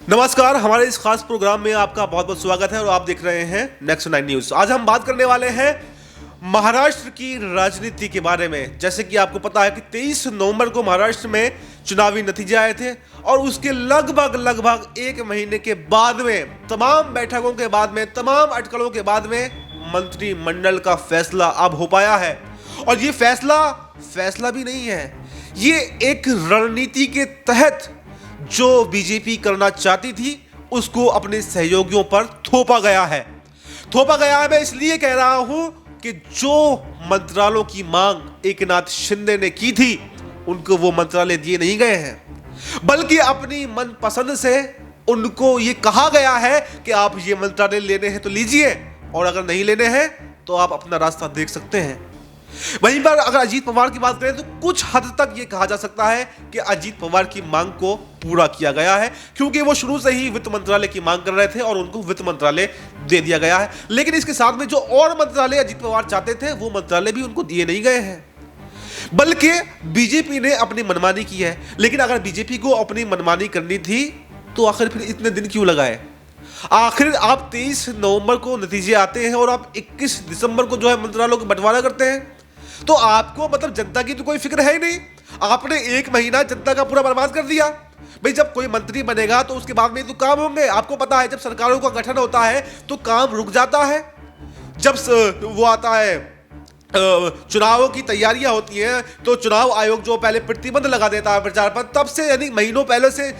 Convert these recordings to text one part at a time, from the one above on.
नमस्कार, हमारे इस खास प्रोग्राम में आपका बहुत बहुत स्वागत है और आप देख रहे हैं नेक्स्ट 9 न्यूज। आज हम बात करने वाले हैं महाराष्ट्र की राजनीति के बारे में। जैसे कि आपको पता है कि 23 नवंबर को महाराष्ट्र में चुनावी नतीजे आए थे और उसके लगभग 1 महीने के बाद में, तमाम बैठकों के बाद में, तमाम अटकलों के बाद में मंत्रिमंडल का फैसला अब हो पाया है। और ये फैसला भी नहीं है, ये एक रणनीति के तहत जो बीजेपी करना चाहती थी उसको अपने सहयोगियों पर थोपा गया है। मैं इसलिए कह रहा हूं कि जो मंत्रालयों की मांग एकनाथ शिंदे ने की थी उनको वो मंत्रालय दिए नहीं गए हैं, बल्कि अपनी मनपसंद से उनको ये कहा गया है कि आप ये मंत्रालय लेने हैं तो लीजिए, और अगर नहीं लेने हैं तो आप अपना रास्ता देख सकते हैं। वहीं पर अगर अजीत पवार की बात करें तो कुछ हद तक यह कहा जा सकता है कि अजीत पवार की मांग को पूरा किया गया है, क्योंकि वो शुरू से ही वित्त मंत्रालय की मांग कर रहे थे और उनको वित्त मंत्रालय दे दिया गया है। लेकिन इसके साथ में जो और मंत्रालय अजीत पवार चाहते थे वो मंत्रालय भी उनको दिए नहीं गए हैं, बल्कि बीजेपी ने अपनी मनमानी की है। लेकिन अगर बीजेपी को अपनी मनमानी करनी थी तो आखिर फिर इतने दिन क्यों लगाए? आखिर आप 23 नवंबर को नतीजे आते हैं और आप 21 दिसंबर को जो है मंत्रालयों का बंटवारा करते हैं, तो आपको मतलब जनता की तो कोई फिक्र है ही नहीं। आपने 1 महीना जनता का पूरा बर्बाद कर दिया। भाई जब कोई मंत्री बनेगा तो उसके बाद में तो काम होंगे। आपको पता है जब सरकारों का गठन होता है तो काम रुक जाता है। जब वो आता है चुनावों की तैयारियां होती हैं तो चुनाव आयोग जो पहले प्रतिबंध लगा देता है प्रचार पर, तब से यानी महीनों पहले से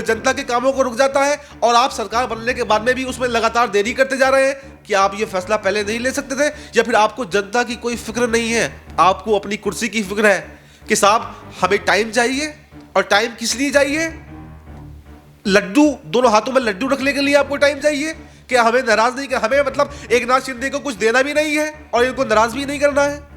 जनता के कामों को रुक जाता है। और आप सरकार बनने के बाद में भी उसमें लगातार देरी करते जा रहे हैं कि आप ये फैसला पहले नहीं ले सकते थे, या फिर आपको जनता की कोई फिक्र नहीं है, आपको अपनी कुर्सी की फिक्र है कि साहब हमें टाइम चाहिए। और टाइम किस लिए चाहिए? लड्डू, दोनों हाथों में लड्डू रखने के लिए आपको टाइम चाहिए कि हमें नाराज नहीं कर, हमें मतलब एकनाथ शिंदे को कुछ देना भी नहीं है और इनको नाराज भी नहीं करना है।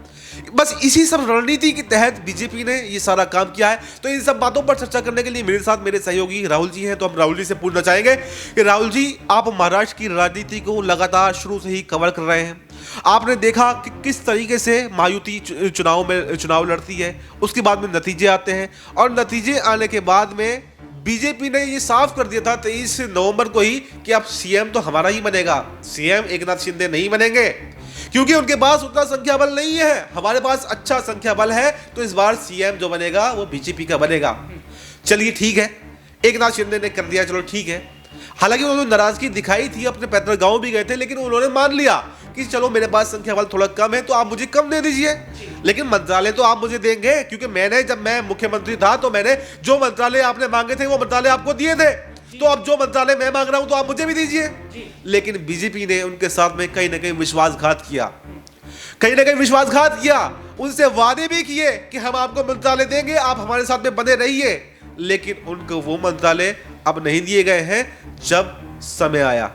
बस इसी सब रणनीति के तहत बीजेपी ने ये सारा काम किया है। तो इन सब बातों पर चर्चा करने के लिए मेरे साथ मेरे सहयोगी राहुल जी हैं। तो हम राहुल जी से पूछना चाहेंगे कि राहुल जी, आप महाराष्ट्र की राजनीति को लगातार शुरू से ही कवर कर रहे हैं। आपने देखा कि किस तरीके से महायुति चुनाव लड़ती है, उसके बाद में नतीजे आते हैं और नतीजे आने के बाद में बीजेपी ने ये साफ कर दिया था 23 नवंबर को ही कि अब सीएम तो हमारा ही बनेगा, सीएम एकनाथ शिंदे नहीं बनेंगे, क्योंकि उनके पास उतना संख्या बल नहीं है। हमारे पास अच्छा संख्या बल है, तो इस बार सीएम जो बनेगा वो बीजेपी का बनेगा। चलिए ठीक है, एकनाथ शिंदे ने कर दिया, चलो ठीक है। हालांकि उन्होंने नाराजगी दिखाई थी, अपने पैतृक गांव भी गए थे, लेकिन उन्होंने मान लिया कि चलो मेरे पास संख्या बल थोड़ा कम है तो आप मुझे कम दे दीजिए, लेकिन मंत्रालय तो आप मुझे देंगे, क्योंकि जब मैं मुख्यमंत्री था तो मैंने जो मंत्रालय आपने मांगे थे वो मंत्रालय आपको दिए थे, तो अब जो मंत्रालय मैं मांग रहा हूं तो आप मुझे भी दीजिए। लेकिन बीजेपी ने उनके साथ में कहीं ना कहीं विश्वासघात किया, उनसे वादे भी किए कि हम आपको मंत्रालय देंगे, आप हमारे साथ में बने रहिए, लेकिन उनको वो मंत्रालय अब नहीं दिए गए हैं जब समय आया।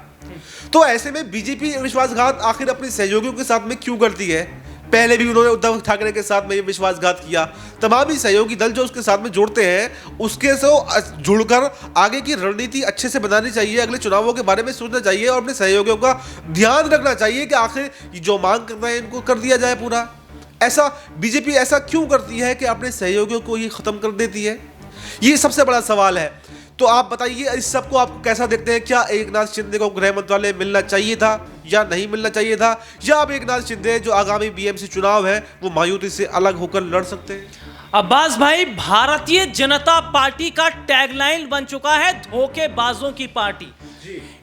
तो ऐसे में बीजेपी विश्वासघात आखिर अपने सहयोगियों के साथ में क्यों करती है? पहले भी उन्होंने उद्धव ठाकरे के साथ में ये विश्वासघात किया। तमाम ही सहयोगी दल जो उसके साथ में जुड़ते हैं उसके से जुड़कर आगे की रणनीति अच्छे से बनानी चाहिए, अगले चुनावों के बारे में सोचना चाहिए और अपने सहयोगियों का ध्यान रखना चाहिए कि आखिर जो मांग कर रहे हैं इनको कर दिया जाए पूरा। ऐसा बीजेपी ऐसा क्यों करती है कि अपने सहयोगियों को ही खत्म कर देती है? ये सबसे बड़ा सवाल है। तो आप बताइए, इस सबको आप कैसा देखते हैं? क्या एकनाथ शिंदे को गृह मंत्रालय मिलना चाहिए था या नहीं मिलना चाहिए था, या अब एकनाथ शिंदे जो आगामी बीएमसी चुनाव है वो महायुति से अलग होकर लड़ सकते हैं? अब्बास भाई, भारतीय जनता पार्टी का टैगलाइन बन चुका है धोखेबाजों की पार्टी।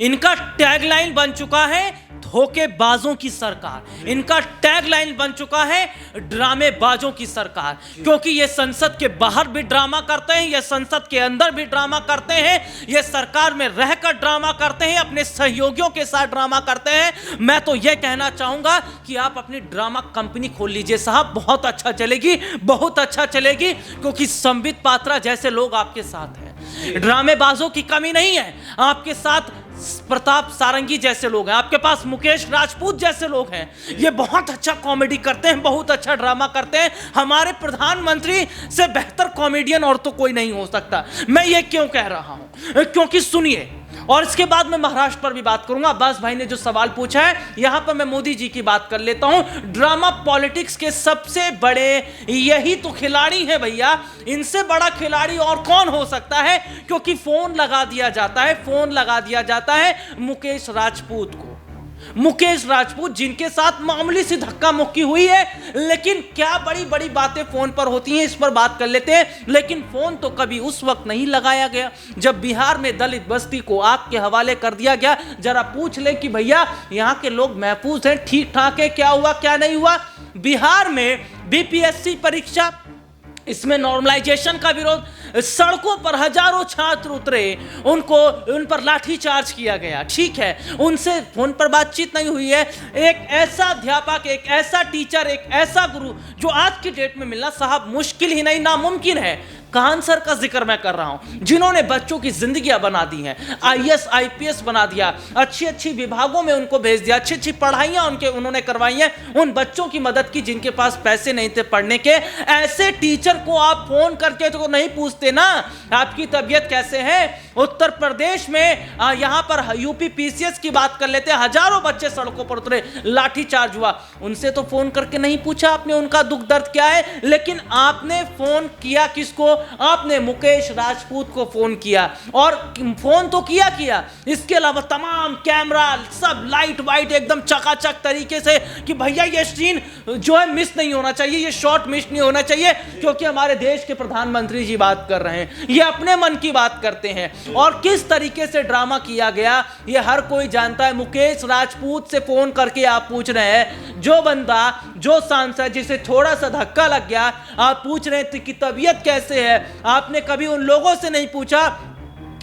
इनका टैगलाइन बन चुका है धोखेबाजों की सरकार, इनका टैगलाइन बन चुका है ड्रामेबाजों की सरकार, क्योंकि ये संसद के बाहर भी ड्रामा करते हैं, ये संसद के अंदर भी ड्रामा करते हैं, ये सरकार में रहकर ड्रामा करते हैं, अपने सहयोगियों के साथ ड्रामा करते हैं। मैं तो ये कहना चाहूंगा कि आप अपनी ड्रामा कंपनी खोल लीजिए साहब, बहुत अच्छा चलेगी, क्योंकि संबित पात्रा जैसे लोग आपके साथ हैं। ड्रामेबाजों की कमी नहीं है, आपके साथ प्रताप सारंगी जैसे लोग हैं, आपके पास मुकेश राजपूत जैसे लोग हैं, ये बहुत अच्छा कॉमेडी करते हैं, बहुत अच्छा ड्रामा करते हैं। हमारे प्रधानमंत्री से बेहतर कॉमेडियन और तो कोई नहीं हो सकता। मैं ये क्यों कह रहा हूं? क्योंकि सुनिए, और इसके बाद मैं महाराष्ट्र पर भी बात करूंगा। अब्बास भाई ने जो सवाल पूछा है, यहां पर मैं मोदी जी की बात कर लेता हूं। ड्रामा पॉलिटिक्स के सबसे बड़े यही तो खिलाड़ी हैं भैया, इनसे बड़ा खिलाड़ी और कौन हो सकता है? क्योंकि फोन लगा दिया जाता है मुकेश राजपूत को। मुकेश राजपूत जिनके साथ मामूली सी धक्का मुक्की हुई है, लेकिन क्या बड़ी बड़ी बातें फोन पर होती हैं, इस पर बात कर लेते हैं। लेकिन फोन तो कभी उस वक्त नहीं लगाया गया जब बिहार में दलित बस्ती को आग के हवाले कर दिया गया। जरा पूछ ले कि भैया यहां के लोग महफूज हैं, ठीक ठाक है, क्या हुआ क्या नहीं हुआ? बिहार में बीपीएससी परीक्षा, इसमें नॉर्मलाइजेशन का विरोध, सड़कों पर हजारों छात्र उतरे, उन पर लाठीचार्ज किया गया। ठीक है, उनसे फोन पर बातचीत नहीं हुई है। एक ऐसा अध्यापक, एक ऐसा टीचर, एक ऐसा गुरु जो आज की डेट में मिलना साहब मुश्किल ही नहीं नामुमकिन है। कान सर का जिक्र मैं कर रहा हूं, जिन्होंने बच्चों की जिंदगियां बना दी हैं, आईएएस आईपीएस बना दिया, अच्छी अच्छी विभागों में उनको भेज दिया, अच्छी अच्छी पढ़ाइयां उन्होंने करवाई हैं, उन बच्चों की मदद की जिनके पास पैसे नहीं थे पढ़ने के। ऐसे टीचर को आप फोन करके तो नहीं पूछते ना आपकी तबीयत कैसे है। उत्तर प्रदेश में यहां पर यूपी पीसीएस की बात कर लेते हैं, हजारों बच्चे सड़कों पर उतरे, लाठीचार्ज हुआ, उनसे तो फोन करके नहीं पूछा आपने उनका दुख दर्द क्या है। लेकिन आपने फोन किया किसको? आपने मुकेश राजपूत को फोन किया, और फोन तो किया, इसके अलावा तमाम कैमरा सब लाइट वाइट एकदम चकाचक तरीके से कि भैया ये सीन जो है मिस नहीं होना चाहिए, ये शॉट मिस नहीं होना चाहिए, क्योंकि हमारे देश के प्रधानमंत्री जी बात कर रहे हैं, ये अपने मन की बात करते हैं। और किस तरीके से ड्रामा किया गया ये हर कोई जानता है। मुकेश राजपूत से फोन करके आप पूछ रहे हैं, जो बंदा, जो सांसद जिसे थोड़ा सा धक्का लग गया, आप पूछ रहे थे कि तबीयत कैसे है। आपने कभी उन लोगों से नहीं पूछा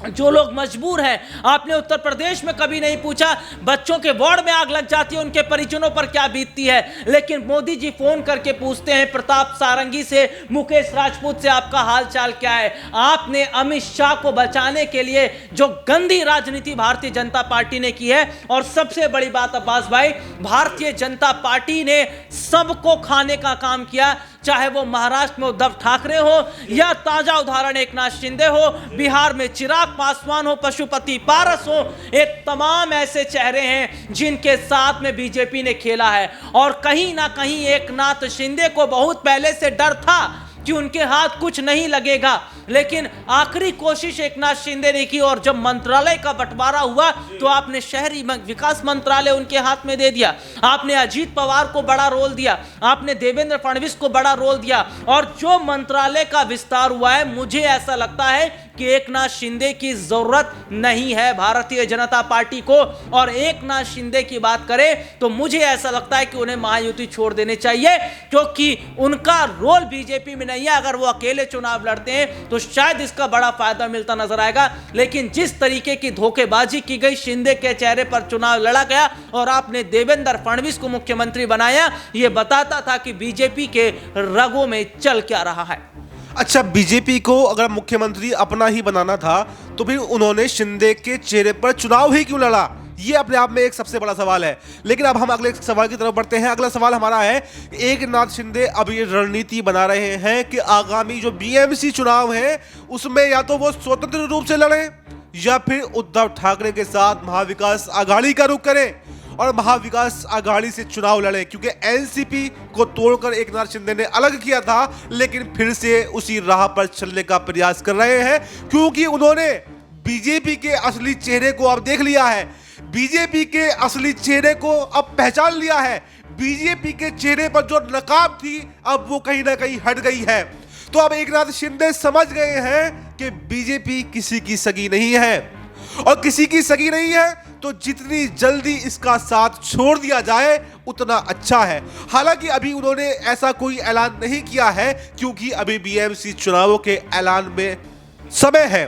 जो लोग मजबूर हैं, आपने उत्तर प्रदेश में कभी नहीं पूछा बच्चों के वार्ड में आग लग जाती है उनके परिजनों पर क्या बीतती है। लेकिन मोदी जी फोन करके पूछते हैं प्रताप सारंगी से, मुकेश राजपूत से आपका हाल चाल क्या है। आपने अमित शाह को बचाने के लिए जो गंदी राजनीति भारतीय जनता पार्टी ने की है, और सबसे बड़ी बात अब्बास भाई, भारतीय जनता पार्टी ने सबको खाने का काम किया, चाहे वो महाराष्ट्र में उद्धव ठाकरे हो या ताजा उदाहरण एकनाथ शिंदे हो, बिहार में चिराग पासवान हो, पशुपति पारस हो, एक तमाम ऐसे चेहरे हैं जिनके साथ में बीजेपी ने खेला है। और कहीं ना कहीं एकनाथ शिंदे को बहुत पहले से डर था कि उनके हाथ कुछ नहीं लगेगा, लेकिन आखिरी कोशिश एकनाथ शिंदे ने की, और जब मंत्रालय का बंटवारा हुआ तो आपने शहरी विकास मंत्रालय उनके हाथ में दे दिया, आपने अजीत पवार को बड़ा रोल दिया, आपने देवेंद्र फडणवीस को बड़ा रोल दिया, और जो मंत्रालय का विस्तार हुआ है, मुझे ऐसा लगता है कि एकनाथ शिंदे की जरूरत नहीं है भारतीय जनता पार्टी को। और एकनाथ शिंदे की बात करें तो मुझे ऐसा लगता है कि उन्हें महायुति छोड़ देने चाहिए, क्योंकि उनका रोल बीजेपी में नहीं है। अगर वो अकेले चुनाव लड़ते हैं तो शायद इसका बड़ा फायदा मिलता नजर आएगा, लेकिन जिस तरीके की धोखेबाजी की गई, शिंदे के चेहरे पर चुनाव लड़ा गया और आपने देवेंद्र फडणवीस को मुख्यमंत्री बनाया, यह बताता था कि बीजेपी के रगों में चल क्या रहा है। अच्छा, बीजेपी को अगर मुख्यमंत्री अपना ही बनाना था तो फिर उन्होंने शिंदे के चेहरे पर चुनाव ही क्यों लड़ा? ये अपने आप में एक सबसे बड़ा सवाल है। लेकिन अब हम अगले सवाल की तरफ बढ़ते हैं। अगला सवाल हमारा है, एकनाथ शिंदे अब ये रणनीति बना रहे हैं कि आगामी जो बीएमसी चुनाव है उसमें या तो वो स्वतंत्र रूप से लड़ें या फिर उद्धव ठाकरे के साथ महाविकास आघाड़ी का रुख करें और महाविकास आघाड़ी से चुनाव लड़े, क्योंकि एनसीपी को तोड़कर एकनाथ शिंदे ने अलग किया था, लेकिन फिर से उसी राह पर चलने का प्रयास कर रहे हैं, क्योंकि उन्होंने बीजेपी के असली चेहरे को अब देख लिया है, बीजेपी के असली चेहरे को अब पहचान लिया है। बीजेपी के चेहरे पर जो नकाब थी अब वो कहीं ना कहीं हट गई है। तो अब एकनाथ शिंदे समझ गए हैं कि बीजेपी किसी की सगी नहीं है, और किसी की सगी नहीं है तो जितनी जल्दी इसका साथ छोड़ दिया जाए उतना अच्छा है। हालांकि अभी उन्होंने ऐसा कोई ऐलान नहीं किया है, क्योंकि अभी बीएमसी चुनावों के ऐलान में समय है।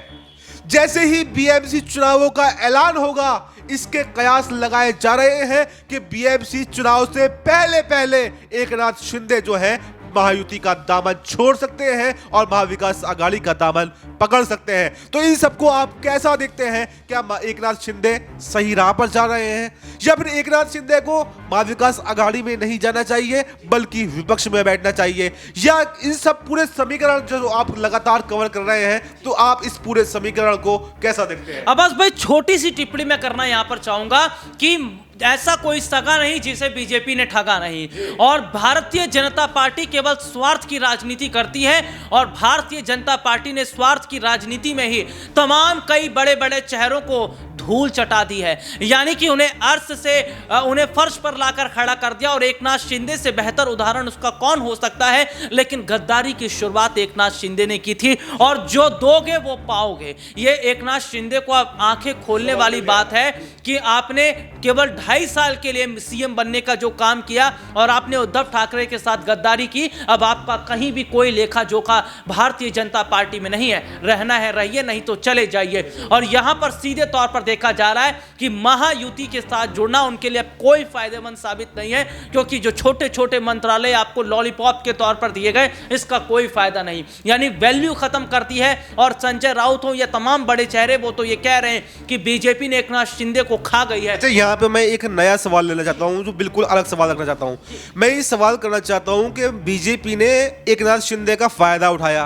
जैसे ही बीएमसी चुनावों का ऐलान होगा, इसके कयास लगाए जा रहे हैं कि बीएमसी चुनाव से पहले पहले एकनाथ शिंदे जो है महायुति का दामन छोड़ सकते हैं और महाविकास आघाड़ी का दामन पकड़ सकते हैं। तो इन सबको आप कैसा देखते हैं? क्या एकनाथ शिंदे सही राह पर जा रहे हैं या फिर एकनाथ शिंदे को महाविकास आघाड़ी में नहीं जाना चाहिए बल्कि विपक्ष में बैठना चाहिए? या इन सब पूरे समीकरण जो आप लगातार कवर कर रहे हैं, तो आप इस पूरे समीकरण को कैसा देखते हैं? अब्बास भाई, छोटी सी टिप्पणी मैं करना यहां पर चाहूंगा कि ऐसा कोई सगा नहीं जिसे बीजेपी ने ठगा नहीं, और भारतीय जनता पार्टी केवल स्वार्थ की राजनीति करती है, और भारतीय जनता पार्टी ने स्वार्थ की राजनीति में ही तमाम कई बड़े बड़े चेहरों को धूल चटा दी है। यानी कि उन्हें अर्श से उन्हें फर्श पर लाकर खड़ा कर दिया, और एकनाथ शिंदे से बेहतर उदाहरण उसका कौन हो सकता है? लेकिन गद्दारी की शुरुआत एकनाथ शिंदे ने की थी, और जो दोगे वो पाओगे। ये एकनाथ शिंदे को अब आंखें खोलने वाली बात है कि आपने केवल 2.5 साल के लिए सीएम बनने का जो काम किया और आपने उद्धव ठाकरे के साथ गद्दारी की, अब आपका कहीं भी कोई लेखा जोखा भारतीय जनता पार्टी में नहीं है। रहना है रहिए, नहीं तो चले जाइए। और यहां पर सीधे तौर पर देखा जा रहा है कि महायुति के साथ जुड़ना उनके लिए कोई फायदेमंद साबित नहीं है, क्योंकि जो छोटे छोटे मंत्रालय आपको लॉलीपॉप के तौर पर दिए गए, इसका कोई फायदा नहीं। यानी वैल्यू खत्म करती है। और संजय राउत हो या तमाम बड़े चेहरे, वो तो ये कह रहे हैं कि बीजेपी ने एकनाथ शिंदे को खा गई है। अच्छा, यहाँ पे मैं एक नया सवाल लेना चाहता हूँ, जो बिल्कुल अलग सवाल रखना चाहता हूँ। मैं ये सवाल करना चाहता हूँ कि बीजेपी ने एकनाथ शिंदे का फायदा उठाया,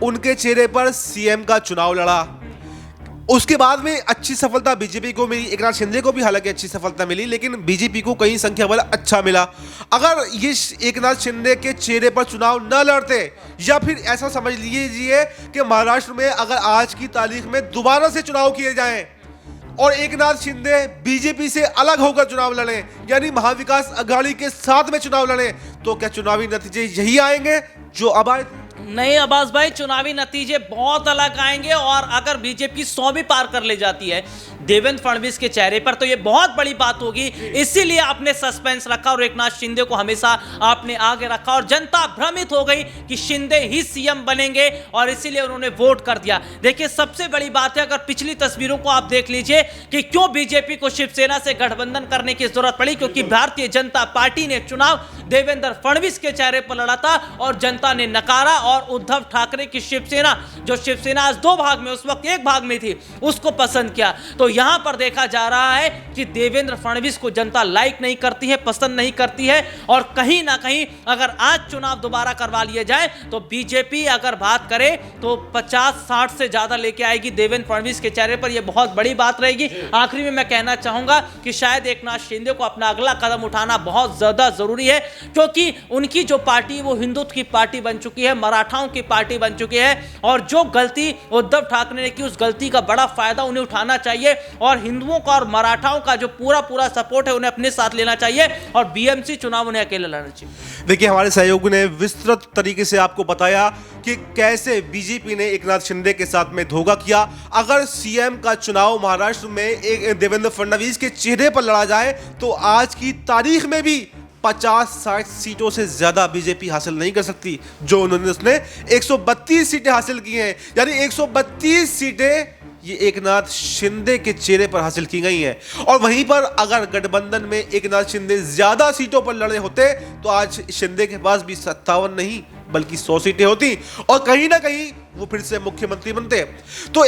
उनके चेहरे पर सीएम का चुनाव लड़ा, उसके बाद में अच्छी सफलता बीजेपी को मिली, एकनाथ शिंदे को भी हालांकि अच्छी सफलता मिली, लेकिन बीजेपी को कहीं संख्या बल अच्छा मिला। अगर ये एकनाथ शिंदे के चेहरे पर चुनाव न लड़ते, या फिर ऐसा समझ लीजिए कि महाराष्ट्र में अगर आज की तारीख में दोबारा से चुनाव किए जाएं और एकनाथ शिंदे बीजेपी से अलग होकर चुनाव लड़ें, यानी महाविकास आघाड़ी के साथ में चुनाव लड़ें, तो क्या चुनावी नतीजे यही आएंगे जो अब आए? नहीं अब्बास भाई, चुनावी नतीजे बहुत अलग आएंगे। और अगर बीजेपी 100 भी पार कर ले जाती है देवेंद्र फडणवीस के चेहरे पर, तो ये बहुत बड़ी बात होगी। इसीलिए आपने सस्पेंस रखा और एकनाथ शिंदे को हमेशा आपने आगे रखा, और जनता भ्रमित हो गई कि शिंदे ही सीएम बनेंगे, और इसीलिए उन्होंने वोट कर दिया। देखिए, सबसे बड़ी बात है, अगर पिछली तस्वीरों को आप देख लीजिए कि क्यों बीजेपी को शिवसेना से गठबंधन करने की जरूरत पड़ी, क्योंकि भारतीय जनता पार्टी ने चुनाव देवेंद्र फडणवीस के चेहरे पर लड़ा था और जनता ने नकारा, और उद्धव ठाकरे की शिवसेना, जो शिवसेना आज 2 भाग में, उस वक्त 1 भाग में थी, उसको पसंद किया। तो यहां पर देखा जा रहा है कि देवेंद्र फडणवीस को जनता लाइक नहीं करती है, पसंद नहीं करती है, और कहीं ना कहीं अगर आज चुनाव दोबारा करवा लिए जाए तो बीजेपी अगर बात करे तो 50-60 से ज्यादा लेके आएगी देवेंद्र फडणवीस के चेहरे पर। यह बहुत बड़ी बात रहेगी। आखिरी में मैं कहना चाहूंगा कि शायद एकनाथ शिंदे को अपना अगला कदम उठाना बहुत ज्यादा जरूरी है, क्योंकि उनकी जो पार्टी वो हिंदुत्व की पार्टी बन चुकी है, मराठाओं की पार्टी बन चुकी है, और जो गलती उद्धव ठाकरे ने की, उस गलती का बड़ा फायदा उन्हें उठाना चाहिए, और हिंदुओं का और मराठाओं का जो पूरा सपोर्ट है उन्हें अपने साथ लेना चाहिए, और बीएमसी चुनाव उन्हें अकेले लड़ना चाहिए। देखिए, हमारे सहयोगी ने विस्तृत तरीके से आपको बताया कि कैसे बीजेपी ने एकनाथ शिंदे के साथ में धोखा किया। अगर सीएम का चुनाव महाराष्ट्र में एक देवेंद्र फडणवीस के चेहरे पर लड़ा जाए तो आज की तारीख में भी 50-60 सीटों से ज्यादा बीजेपी हासिल नहीं कर सकती, जो उन्होंने उसने 132 सीटें हासिल की हैं। यानी 132 सीटें ये एकनाथ शिंदे के चेहरे पर हासिल की गई हैं। और वहीं पर अगर गठबंधन में एकनाथ शिंदे ज्यादा सीटों पर लड़े होते तो आज शिंदे के पास भी 57 नहीं बल्कि 100 सीटें होती, और कहीं ना कहीं वो फिर से मुख्यमंत्री बनते। तो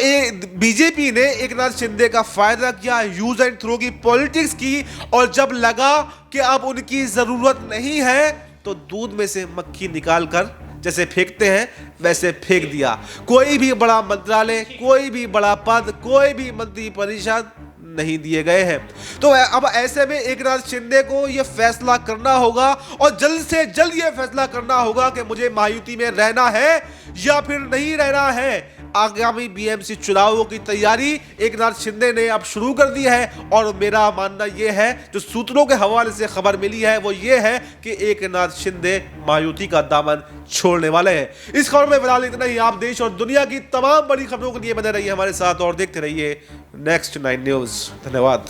बीजेपी ने एकनाथ शिंदे का फायदा किया, यूज एंड थ्रो की पॉलिटिक्स की, और जब लगा कि अब उनकी जरूरत नहीं है तो दूध में से मक्खी निकाल कर जैसे फेंकते हैं वैसे फेंक दिया। कोई भी बड़ा मंत्रालय, कोई भी बड़ा पद, कोई भी मंत्री परिषद नहीं दिए गए हैं। तो अब ऐसे में एकनाथ शिंदे को यह फैसला करना होगा, और जल्द से जल्द यह फैसला करना होगा कि मुझे महायुति में रहना है या फिर नहीं रहना है। आगामी बीएमसी चुनावों की तैयारी एकनाथ शिंदे ने अब शुरू कर दी है, और मेरा मानना यह है, जो सूत्रों के हवाले से खबर मिली है वो ये है कि एकनाथ शिंदे महायुति का दामन छोड़ने वाले हैं। इस खबर में फिलहाल इतना ही। आप देश और दुनिया की तमाम बड़ी खबरों के लिए बने रहिए हमारे साथ और देखते रहिए Next 9 न्यूज। धन्यवाद।